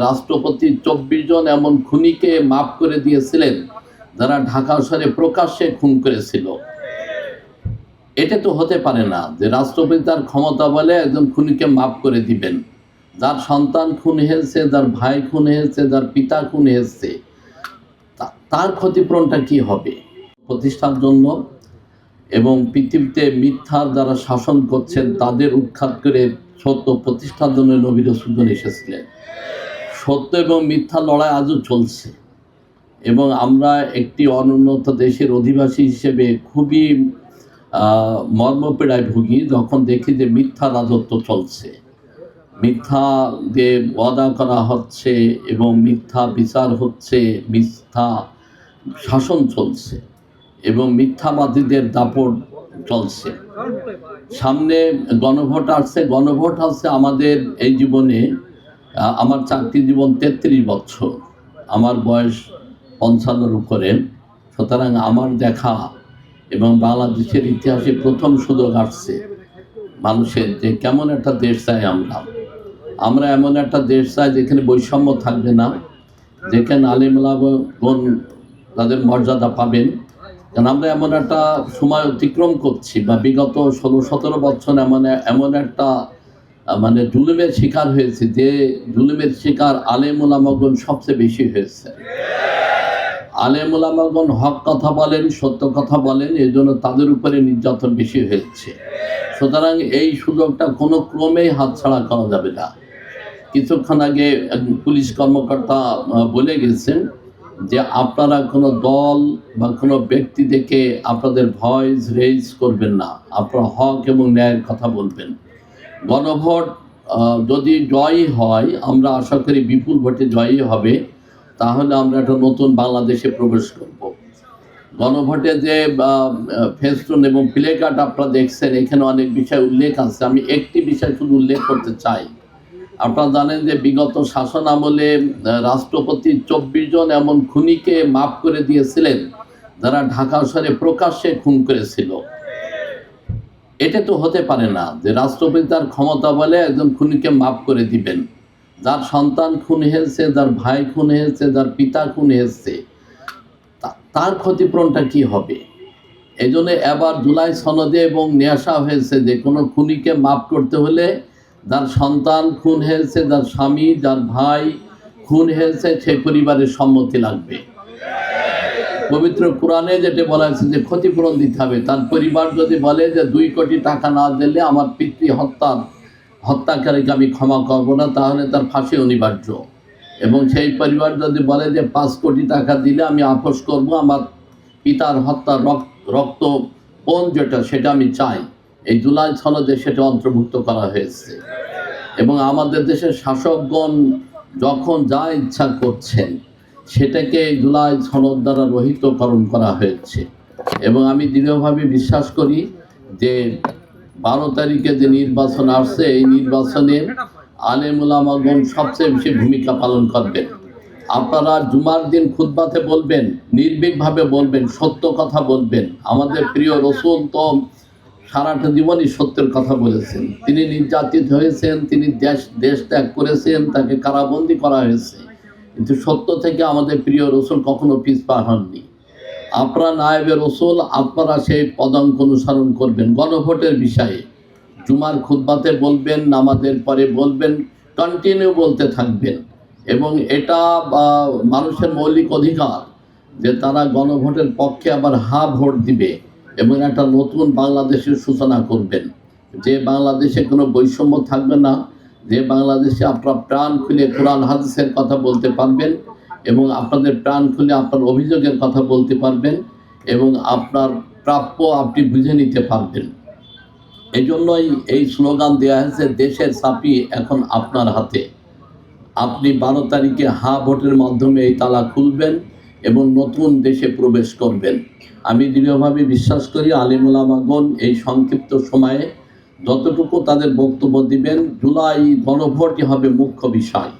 রাষ্ট্রপতি 24 জন এমন খুনিকে মাফ করে দিয়েছিলেন যারা ঢাকা শহরে প্রকাশ্যে খুন করেছিল। এটা তো হতে পারে না যে রাষ্ট্রপতি তার ক্ষমতা বলে একজন খুনিকে মাফ করে দিবেন। যার সন্তান খুন হয়েছে, যার ভাই খুন হয়েছে, যার পিতা খুন হয়েছে, তার ক্ষতিপূরণটা কি হবে প্রতিষ্ঠার জন্য? এবং পৃথিবীতে মিথ্যার যারা শাসন করছেন তাদের উৎখাত করে সত্য প্রতিষ্ঠার জন্য নবী রাসূলগণ এসেছিলেন। সত্য এবং মিথ্যা লড়াই আজও চলছে এবং আমরা একটি অনুন্নত দেশের অধিবাসী হিসেবে খুবই মর্মপীড়ায় ভুগি যখন দেখি যে মিথ্যা রাজত্ব চলছে, মিথ্যা দিয়ে ওয়াদা করা হচ্ছে এবং মিথ্যা বিচার হচ্ছে, মিথ্যা শাসন চলছে এবং মিথ্যাবাদীদের দাপট চলছে। সামনে গণভোট আসছে। গণভোট আসছে আমাদের এই জীবনে। আমার চাকরি জীবন 33 বছর, আমার বয়স 55-র উপরে। সুতরাং আমার দেখা এবং বাংলাদেশের ইতিহাসে প্রথম সুযোগ আসছে মানুষের যে কেমন একটা দেশ চাই আমরা এমন একটা দেশ চাই যেখানে বৈষম্য থাকবে না, যেখানে আলেমুলামাগণ তাদের মর্যাদা পাবেন। কারণ আমরা এমন একটা সময় অতিক্রম করছি বা বিগত 16-17 বছর এমন একটা জুলুমের শিকার হয়েছে যে জুলুমের শিকার আলেমুলামাগণ সবচেয়ে বেশি হয়েছে। আলেমুলামাগণ হক কথা বলেন, সত্য কথা বলেন, এই জন্য তাদের উপরে নির্যাতন বেশি হয়েছে। সুতরাং এই সুযোগটা কোনো ক্রমেই হাতছাড়া করা যাবে না। কিছুক্ষণ আগে পুলিশ কর্মকর্তা বলে গেছেন যে আপনারা কোনো দল বা কোনো ব্যক্তি দেখে আপনাদের ভয়েস রেইজ করবেন না, আপনারা হক এবং ন্যায়ের কথা বলবেন। গণভোট যদি জয়ী হয়, আমরা আশা করি বিপুল ভোটে জয়ী হবে, তাহলে আমরা একটা নতুন বাংলাদেশে প্রবেশ করব। গণভোটে যে ফেস্টুন এবং প্লে কার্ড আপনারা দেখছেন, এখানে অনেক বিষয় উল্লেখ আছে। আমি একটি বিষয় শুধু উল্লেখ করতে চাই। আপনারা জানেন যে বিগত শাসন আমলে রাষ্ট্রপতি 24 জন এমন খুনিকে মাফ করে দিয়েছিলেন যারা ঢাকা শহরে প্রকাশ্যে খুন করেছিল। এটা তো হতে পারে না যে রাষ্ট্রপতি তার ক্ষমতা বলে একজন খুনিকে মাফ করে দিবেন। যার সন্তান খুন হয়েছে, যার ভাই খুন হয়েছে, যার পিতা খুন হয়েছে, তার ক্ষতিপূরণটা কি হবে? এই জন্য এবার জুলাই সনদে এবং নিয়ে আসা হয়েছে যে কোনো খুনিকে মাফ করতে হলে যার সন্তান খুন হয়েছে, যার স্বামী, যার ভাই খুন হয়েছে, সেই পরিবারের সম্মতি লাগবে। পবিত্র কোরআনে যেটা বলা হয়েছে যে ক্ষতিপূরণ দিতে হবে। তার পরিবার যদি বলে যে 2 কোটি টাকা না দিলে আমার পিতৃ হত্যাকারীকে আমি ক্ষমা করব না, তাহলে তার ফাঁসি অনিবার্য। এবং সেই পরিবার যদি বলে যে 5 কোটি টাকা দিলে আমি আপোস করব, আমার পিতার হত্যার রক্ত পণ যেটা সেটা আমি চাই, এই জুলাই সনদে সেটা অন্তর্ভুক্ত করা হয়েছে। এবং আমাদের দেশের শাসকগণ যখন যা ইচ্ছা করছেন সেটাকে জুলাই সনদ দ্বারা রহিতকরণ করা হয়েছে। এবং আমি দৃঢ়ভাবে বিশ্বাস করি যে 12 তারিখে যে নির্বাচন আসছে, এই নির্বাচনে আলেমুলামাগণ সবচেয়ে বেশি ভূমিকা পালন করবেন। আপনারা জুমার দিন খুতবাতে বলবেন, নির্ভীকভাবে বলবেন, সত্য কথা বলবেন। আমাদের প্রিয় রসুল তো সারাটা জীবনই সত্যের কথা বলেছেন। তিনি নির্যাতিত হয়েছেন, তিনি দেশ ত্যাগ করেছেন, তাকে কারাবন্দী করা হয়েছে, কিন্তু সত্য থেকে আমাদের প্রিয় রসুল কখনো পিছপা হননি। আপনারা নায়েবে রসুল, আপনারা সেই পদাঙ্ক অনুসরণ করবেন। গণভোটের বিষয়ে জুমার খুতবাতে বলবেন, নামাজের পরে বলবেন, কন্টিনিউ বলতে থাকবেন। এবং এটা মানুষের মৌলিক অধিকার যে তারা গণভোটের পক্ষে আবার ভোট দিবে এবং একটা নতুন বাংলাদেশের সূচনা করবেন, যে বাংলাদেশে কোনো বৈষম্য থাকবে না, যে বাংলাদেশে আপনারা প্রাণ খুলে কোরআন হাদিসের কথা বলতে পারবেন এবং আপনাদের প্রাণ খুলে আপনার অভিযোগের কথা বলতে পারবেন এবং আপনার প্রাপ্য আপনি বুঝে নিতে পারবেন। এই জন্যই এই স্লোগান দেওয়া হয়েছে, দেশের চাবি এখন আপনার হাতে। আপনি 12 তারিখে ভোটের মাধ্যমে এই তালা খুলবেন এবং নতুন দেশে প্রবেশ করবেন। আমি দৃঢ়ভাবে বিশ্বাস করি আলেমুলামাগণ এই সংক্ষিপ্ত সময়ে যতটুকু তাদের বক্তব্য দিবেন, জুলাই গণভোটই হবে মুখ্য বিষয়।